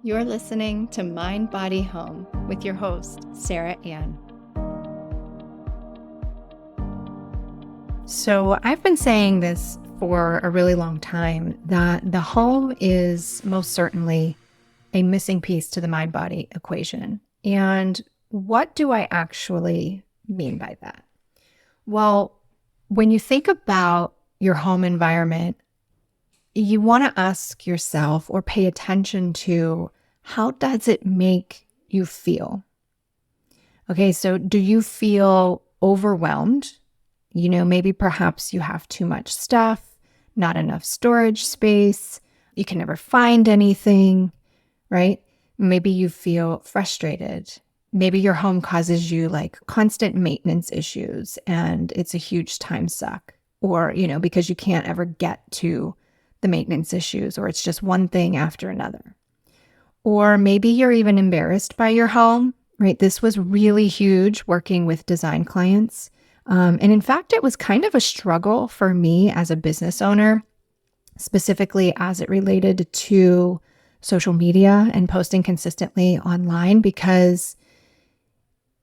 You're listening to Mind, Body, Home with your host, Sara Ann. So I've been saying this for a really long time, that the home is most certainly a missing piece to the mind-body equation. And what do I actually mean by that? Well, when you think about your home environment, you want to ask yourself or pay attention to, how does it make you feel? Okay, so do you feel overwhelmed? Maybe perhaps you have too much stuff, not enough storage space, you can never find anything, right? Maybe you feel frustrated. Maybe your home causes you like constant maintenance issues and it's a huge time suck, or, because you can't ever get to the maintenance issues, or it's just one thing after another. Or maybe you're even embarrassed by your home, right? This was really huge working with design clients. And in fact, it was kind of a struggle for me as a business owner, specifically as it related to social media and posting consistently online, because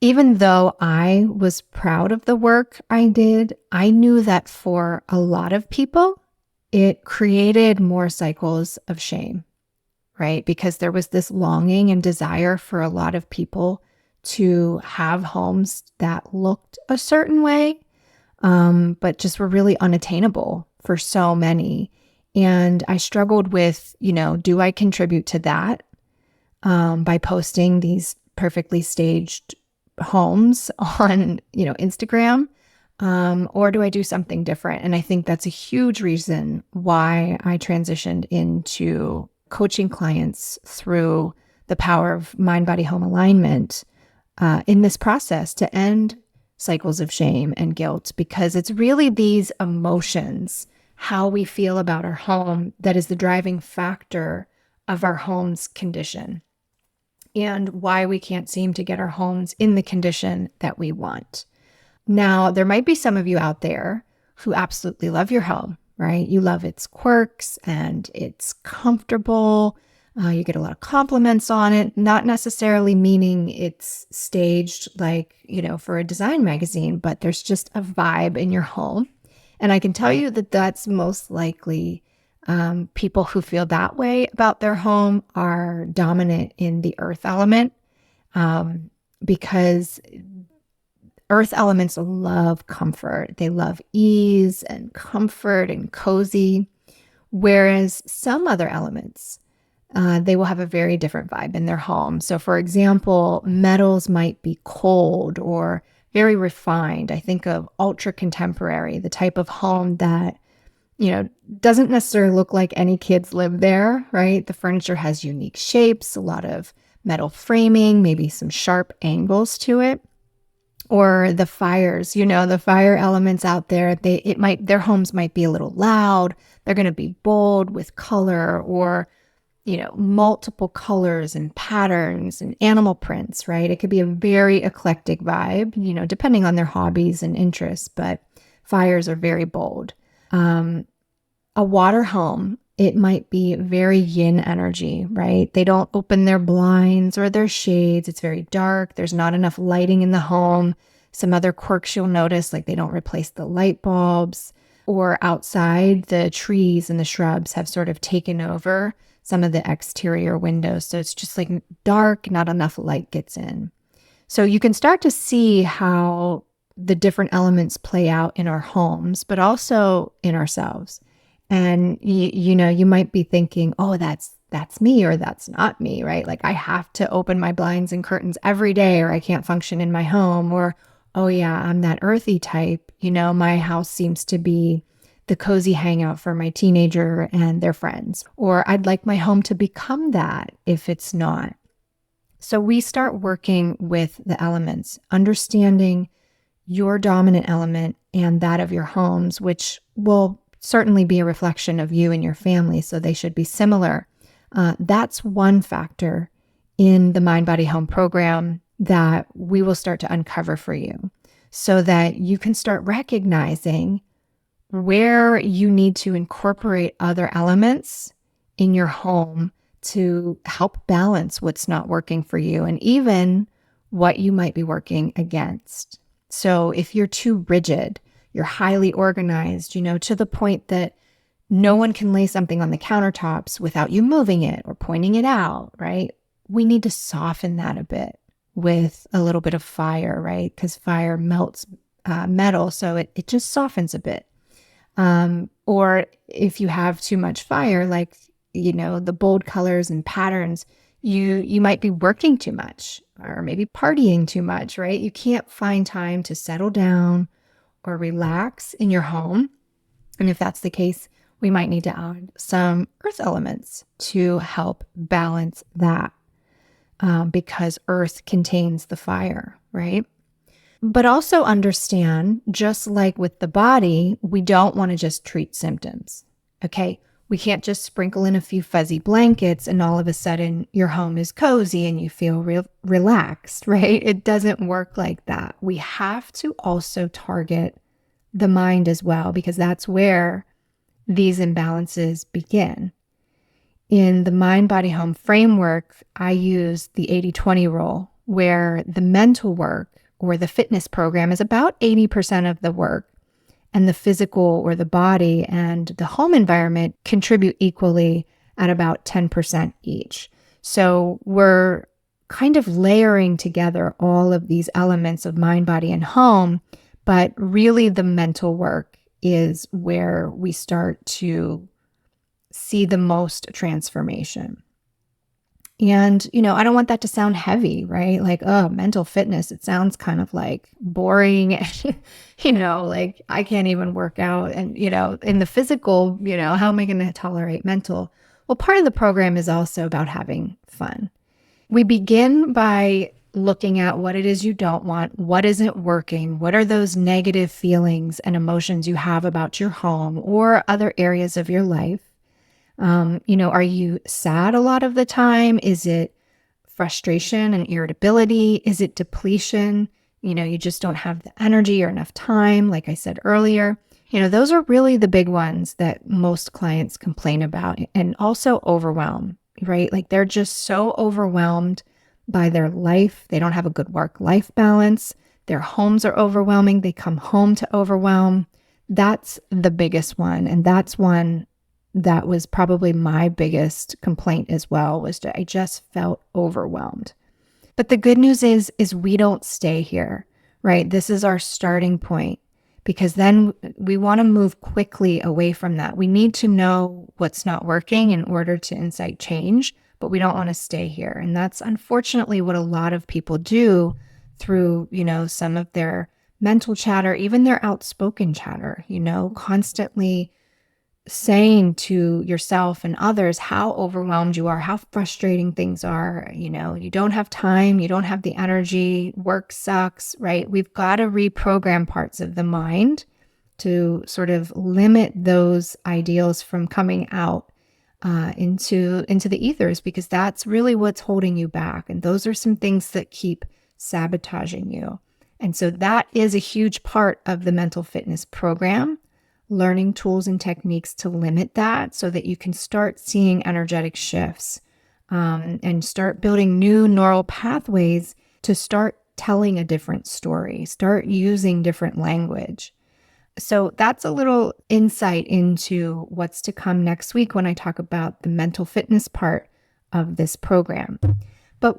even though I was proud of the work I did, I knew that for a lot of people, it created more cycles of shame, right? Because there was this longing and desire for a lot of people to have homes that looked a certain way, but just were really unattainable for so many. And I struggled with, do I contribute to that by posting these perfectly staged homes on, Instagram? Or do I do something different? And I think that's a huge reason why I transitioned into coaching clients through the power of mind, body, home alignment in this process to end cycles of shame and guilt, because it's really these emotions, how we feel about our home, that is the driving factor of our home's condition and why we can't seem to get our homes in the condition that we want. Now, there might be some of you out there who absolutely love your home, right? You love its quirks and it's comfortable. You get a lot of compliments on it, not necessarily meaning it's staged like, for a design magazine, but there's just a vibe in your home. And I can tell you that that's most likely people who feel that way about their home are dominant in the earth element, because earth elements love comfort. They love ease and comfort and cozy, whereas some other elements, they will have a very different vibe in their home. So for example, metals might be cold or very refined. I think of ultra contemporary, the type of home that, doesn't necessarily look like any kids live there, right? The furniture has unique shapes, a lot of metal framing, maybe some sharp angles to it. Or the fires, the fire elements out there, their homes might be a little loud. They're going to be bold with color, or, multiple colors and patterns and animal prints, right? It could be a very eclectic vibe, depending on their hobbies and interests, but fires are very bold. A water home, it might be very yin energy, right? They don't open their blinds or their shades. It's very dark. There's not enough lighting in the home. Some other quirks you'll notice, like they don't replace the light bulbs, or outside the trees and the shrubs have sort of taken over some of the exterior windows. So it's just like dark, not enough light gets in. So you can start to see how the different elements play out in our homes, but also in ourselves. And you might be thinking, oh, that's me, or that's not me, right? Like I have to open my blinds and curtains every day or I can't function in my home. Or, oh yeah, I'm that earthy type. My house seems to be the cozy hangout for my teenager and their friends. Or I'd like my home to become that if it's not. So we start working with the elements, understanding your dominant element and that of your homes, which will certainly be a reflection of you and your family, so they should be similar. That's one factor in the Mind, Body, Home program that we will start to uncover for you, so that you can start recognizing where you need to incorporate other elements in your home to help balance what's not working for you and even what you might be working against. So if you're too rigid, you're highly organized, to the point that no one can lay something on the countertops without you moving it or pointing it out, right? We need to soften that a bit with a little bit of fire, right? Because fire melts metal, so it just softens a bit. Or if you have too much fire, like, the bold colors and patterns, you might be working too much or maybe partying too much, right? You can't find time to settle down or relax in your home. And if that's the case, we might need to add some earth elements to help balance that, because earth contains the fire, right? But also understand, just like with the body, we don't want to just treat symptoms, okay? We can't just sprinkle in a few fuzzy blankets and all of a sudden your home is cozy and you feel relaxed, right? It doesn't work like that. We have to also target the mind as well, because that's where these imbalances begin. In the mind-body-home framework, I use the 80-20 rule, where the mental work or the fitness program is about 80% of the work, and the physical or the body and the home environment contribute equally at about 10% each. So we're kind of layering together all of these elements of mind, body, and home, but really the mental work is where we start to see the most transformation. And, I don't want that to sound heavy, right? Like, oh, mental fitness, it sounds kind of like boring, like I can't even work out. And, in the physical, how am I going to tolerate mental? Well, part of the program is also about having fun. We begin by looking at what it is you don't want, what isn't working, what are those negative feelings and emotions you have about your home or other areas of your life. Are you sad a lot of the time? Is it frustration and irritability? Is it depletion? You just don't have the energy or enough time, like I said earlier. Those are really the big ones that most clients complain about. And also overwhelm, right? Like they're just so overwhelmed by their life. They don't have a good work-life balance. Their homes are overwhelming. They come home to overwhelm. That's the biggest one. And that's one that was probably my biggest complaint as well, was that I just felt overwhelmed. But the good news is we don't stay here, right? This is our starting point, because then we want to move quickly away from that. We need to know what's not working in order to incite change, but we don't want to stay here. And that's unfortunately what a lot of people do through, some of their mental chatter, even their outspoken chatter, constantly saying to yourself and others how overwhelmed you are, how frustrating things are. You don't have time, you don't have the energy, work sucks, right? We've got to reprogram parts of the mind to sort of limit those ideals from coming out into the ethers, because that's really what's holding you back. And those are some things that keep sabotaging you. And so that is a huge part of the mental fitness program. Learning tools and techniques to limit that so that you can start seeing energetic shifts, and start building new neural pathways to start telling a different story, start using different language. So that's a little insight into what's to come next week when I talk about the mental fitness part of this program. But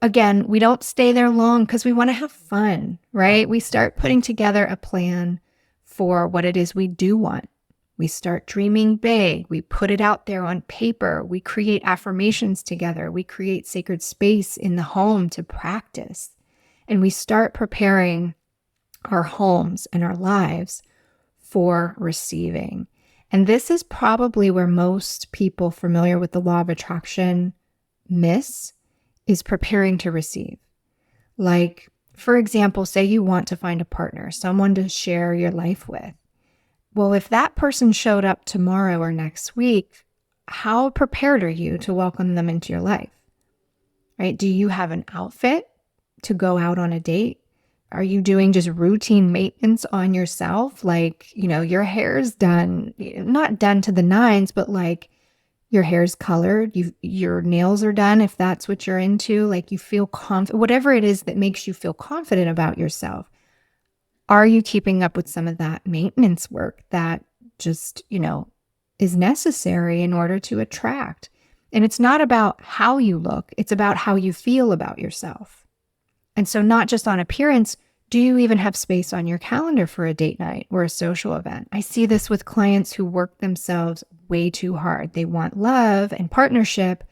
again, we don't stay there long because we want to have fun, right? We start putting together a plan for what it is we do want. We start dreaming big. We put it out there on paper. We create affirmations together. We create sacred space in the home to practice. And we start preparing our homes and our lives for receiving. And this is probably where most people familiar with the law of attraction miss, is preparing to receive. Like, for example, say you want to find a partner, someone to share your life with. Well, if that person showed up tomorrow or next week, how prepared are you to welcome them into your life? Right? Do you have an outfit to go out on a date? Are you doing just routine maintenance on yourself? Like, your hair's done, not done to the nines, but like Your hair's colored, your nails are done if that's what you're into, like you feel confident, whatever it is that makes you feel confident about yourself. Are you keeping up with some of that maintenance work that just, is necessary in order to attract? And it's not about how you look, it's about how you feel about yourself. And so, not just on appearance, do you even have space on your calendar for a date night or a social event? I see this with clients who work themselves way too hard. They want love and partnership,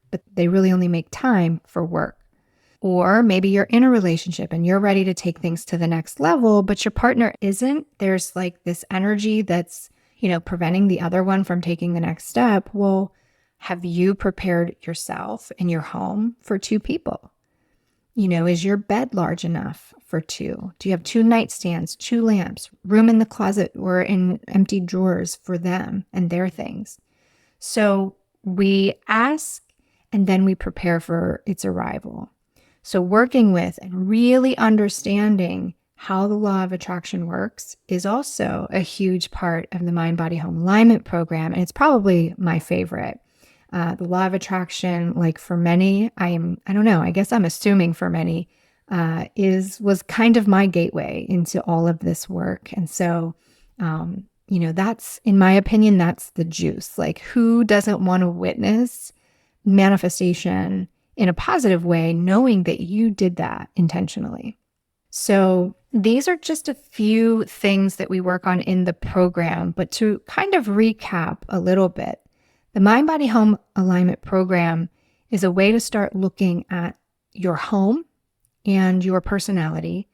but they really only make time for work. Or maybe you're in a relationship and you're ready to take things to the next level, but your partner isn't. There's like this energy that's, preventing the other one from taking the next step. Well, have you prepared yourself and your home for two people? Is your bed large enough for two? Do you have two nightstands, two lamps, room in the closet or in empty drawers for them and their things? So we ask and then we prepare for its arrival. So working with and really understanding how the law of attraction works is also a huge part of the Mind Body Home Alignment program. And it's probably my favorite. The law of attraction, like for many, I don't know, I guess I'm assuming for many, was kind of my gateway into all of this work. And so, that's, in my opinion, that's the juice. Like, who doesn't want to witness manifestation in a positive way, knowing that you did that intentionally? So these are just a few things that we work on in the program, but to kind of recap a little bit, the Mind Body Home Alignment program is a way to start looking at your home and your personality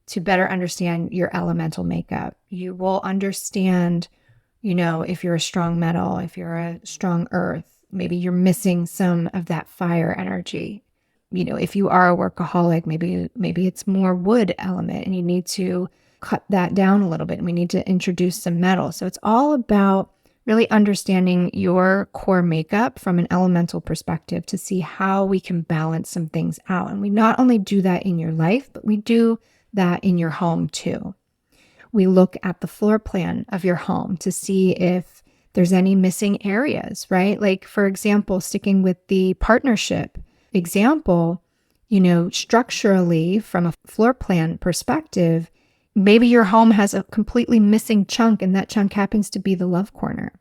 to better understand your elemental makeup. You will understand, if you're a strong metal, if you're a strong earth, maybe you're missing some of that fire energy. If you are a workaholic, maybe it's more wood element and you need to cut that down a little bit and we need to introduce some metal. So it's all about really understanding your core makeup from an elemental perspective to see how we can balance some things out. And we not only do that in your life, but we do that in your home too. We look at the floor plan of your home to see if there's any missing areas, right? Like, for example, sticking with the partnership example, structurally from a floor plan perspective, maybe your home has a completely missing chunk and that chunk happens to be the love corner,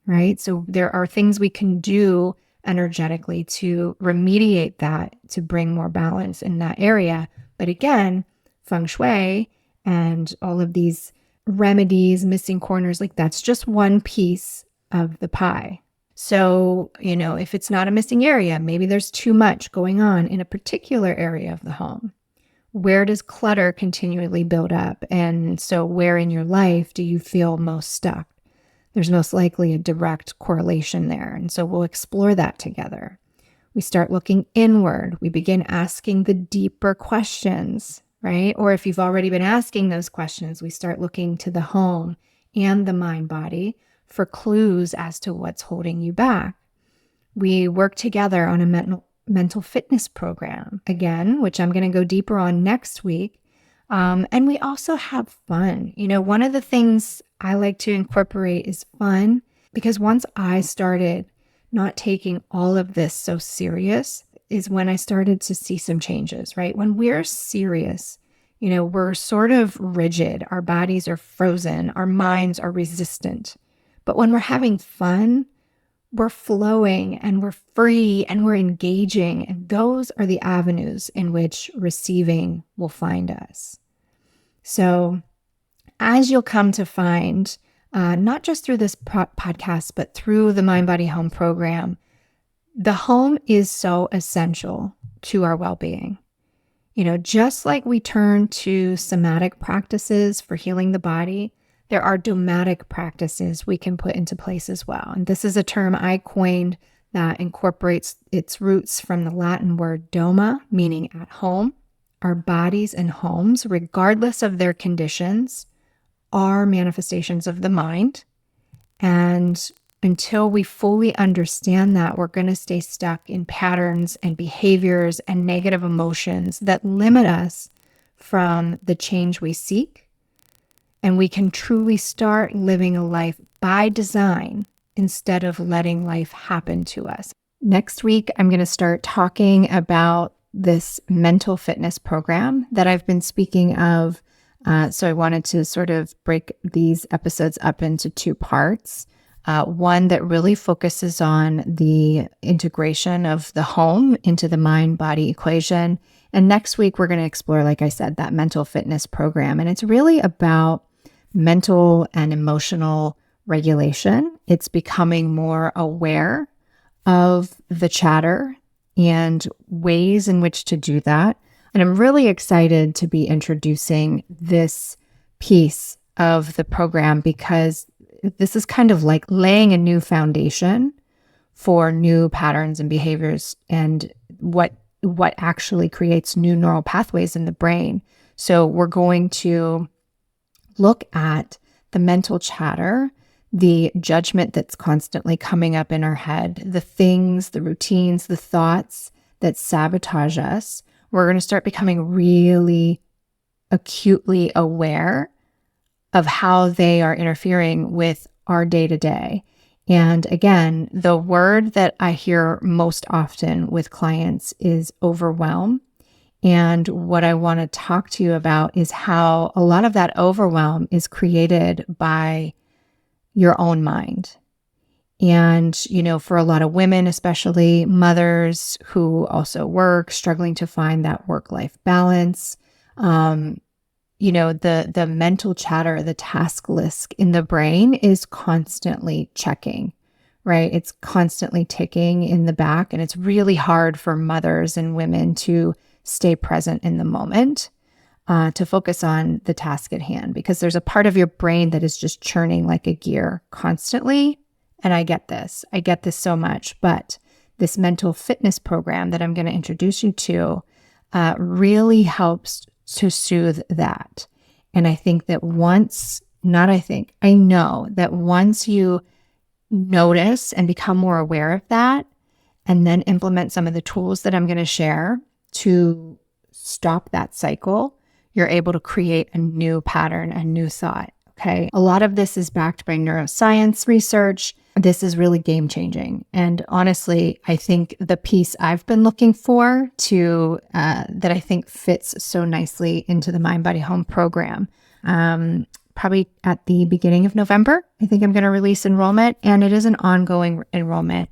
right? So there are things we can do energetically to remediate that, to bring more balance in that area. But again, feng shui and all of these remedies, missing corners, like that's just one piece of the pie. So, if it's not a missing area, maybe there's too much going on in a particular area of the home. Where does clutter continually build up? And so where in your life do you feel most stuck? There's most likely a direct correlation there. And so we'll explore that together. We start looking inward. We begin asking the deeper questions, right? Or if you've already been asking those questions, we start looking to the home and the mind body for clues as to what's holding you back. We work together on a mental fitness program, again, which I'm going to go deeper on next week. And we also have fun. One of the things I like to incorporate is fun, because once I started not taking all of this so serious is when I started to see some changes, right? When we're serious, we're sort of rigid. Our bodies are frozen. Our minds are resistant. But when we're having fun, we're flowing and we're free and we're engaging. And those are the avenues in which receiving will find us. So as you'll come to find, not just through this podcast, but through the Mind Body Home program, the home is so essential to our well-being. Just like we turn to somatic practices for healing the body, there are domatic practices we can put into place as well. And this is a term I coined that incorporates its roots from the Latin word doma, meaning at home. Our bodies and homes, regardless of their conditions, are manifestations of the mind. And until we fully understand that, we're going to stay stuck in patterns and behaviors and negative emotions that limit us from the change we seek. And we can truly start living a life by design instead of letting life happen to us. Next week, I'm going to start talking about this mental fitness program that I've been speaking of. So I wanted to sort of break these episodes up into two parts. One that really focuses on the integration of the home into the mind-body equation. And next week, we're going to explore, like I said, that mental fitness program. And it's really about mental and emotional regulation. It's becoming more aware of the chatter and ways in which to do that. And I'm really excited to be introducing this piece of the program because this is kind of like laying a new foundation for new patterns and behaviors and what actually creates new neural pathways in the brain. So we're going to look at the mental chatter, the judgment that's constantly coming up in our head, the things, the routines, the thoughts that sabotage us. We're going to start becoming really acutely aware of how they are interfering with our day-to-day. And again, the word that I hear most often with clients is overwhelm. And what I want to talk to you about is how a lot of that overwhelm is created by your own mind. And, for a lot of women, especially mothers who also work, struggling to find that work-life balance, the mental chatter, the task list in the brain is constantly checking, right? It's constantly ticking in the back. And it's really hard for mothers and women to stay present in the moment, to focus on the task at hand, because there's a part of your brain that is just churning like a gear constantly. And I get this so much, but this mental fitness program that I'm going to introduce you to really helps to soothe that. And I think that I know that once you notice and become more aware of that, and then implement some of the tools that I'm going to share to stop that cycle, you're able to create a new pattern, a new thought. Okay. A lot of this is backed by neuroscience research. This is really game changing. And honestly, I think the piece I've been looking for that I think fits so nicely into the Mind Body Home program. Probably at the beginning of November, I think I'm going to release enrollment, and it is an ongoing enrollment.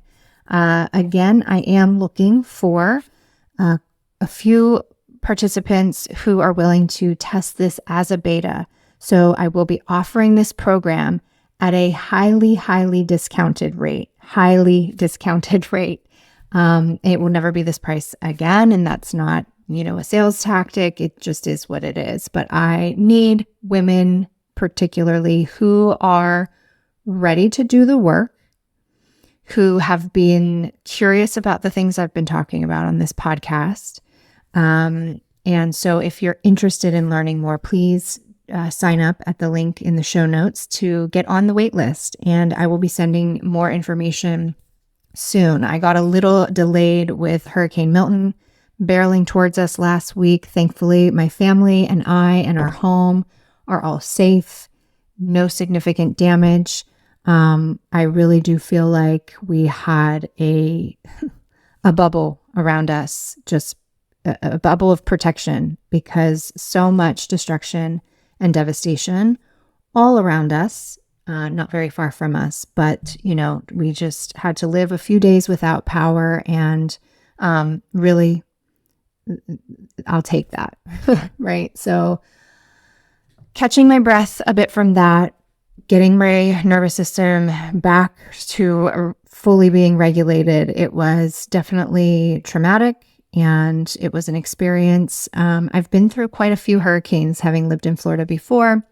Again, I am looking for a few participants who are willing to test this as a beta. So I will be offering this program at a highly, highly discounted rate. It will never be this price again. And that's not, a sales tactic. It just is what it is. But I need women particularly who are ready to do the work, who have been curious about the things I've been talking about on this podcast. And so if you're interested in learning more, please sign up at the link in the show notes to get on the wait list. And I will be sending more information soon. I got a little delayed with Hurricane Milton barreling towards us last week. Thankfully, my family and I and our home are all safe, no significant damage. I really do feel like we had a bubble around us, just a bubble of protection, because so much destruction and devastation all around us, not very far from us. But, we just had to live a few days without power, and really, I'll take that, right? So catching my breath a bit from that, getting my nervous system back to fully being regulated, it was definitely traumatic. And it was an experience. I've been through quite a few hurricanes, having lived in Florida before.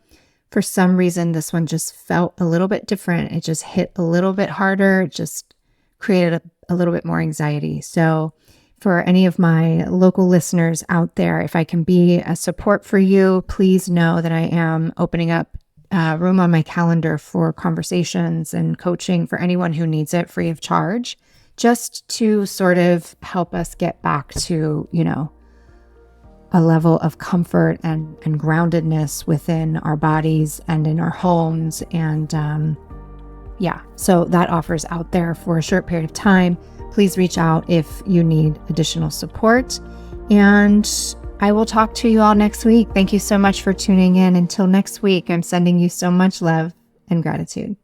For some reason, this one just felt a little bit different. It just hit a little bit harder. It just created a little bit more anxiety. So for any of my local listeners out there, if I can be a support for you, please know that I am opening up room on my calendar for conversations and coaching for anyone who needs it, free of charge, just to sort of help us get back to, a level of comfort and groundedness within our bodies and in our homes, and Yeah, so that offer's out there for a short period of time. Please reach out if you need additional support. And I will talk to you all next week. Thank you so much for tuning in. Until next week, I'm sending you so much love and gratitude.